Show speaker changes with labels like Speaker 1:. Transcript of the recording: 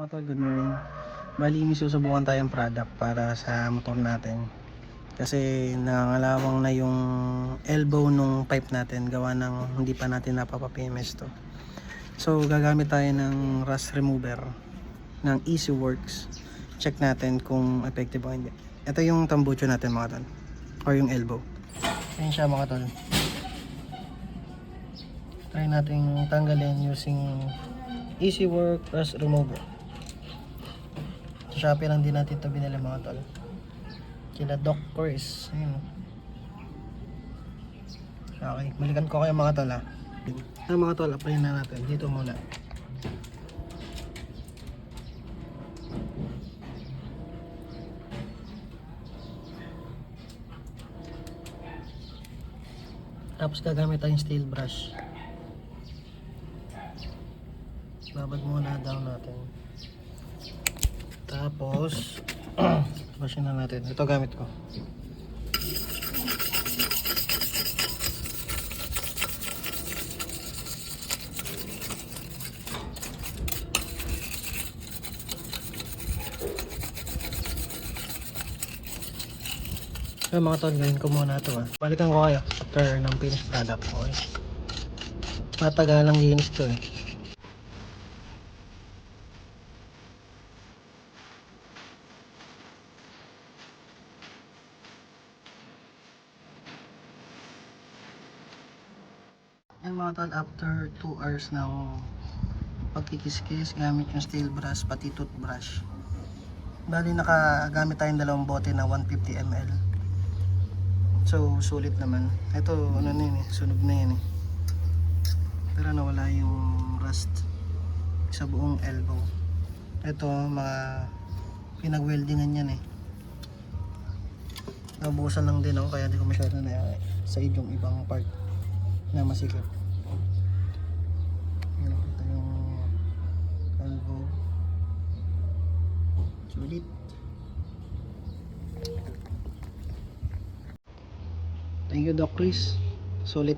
Speaker 1: Mga tol, good morning. Bali, may susubukan tayong product para sa motor natin. Kasi nangangalawang na yung elbow nung pipe natin. Gawa ng hindi pa natin napapa-PMS to. So, gagamit tayo ng rust remover ng EasyWorks. Check natin kung effective o hindi. Ito yung tambucho natin mga tol. Or yung elbow. Ayan siya mga tol. Try natin tanggalin using EasyWorks rust remover. Sa Shopee lang din natin ito binili mga tol. Kila Doc Chris. Ayun. Okay, balikan ko kayo mga tol ha. Mga tol, apply na natin. Dito muna. Tapos gagamit tayong steel brush. Babad muna down natin. Tapos brushin na natin. Ito gamit ko. So mga tol, gawin ko muna ito ha. Balikan ko kayo after ng finished product. Okay. Matagalang linis to eh. Yan mga tol, after 2 hours ng pagkikiskis gamit yung steel brush pati toothbrush. Bali nakagamit tayong dalawang bote na 150 ml. So sulit naman. Ito ano na yun eh, sunog na yun eh. Pero nawala yung rust sa buong elbow. Ito mga pinag-weldingan yan eh. Nabuhusan lang din ako kaya di ko masyado na sa yung ibang part na masikip. Ito yung elbow. Sulit. Thank you Doc Chris. Sulit.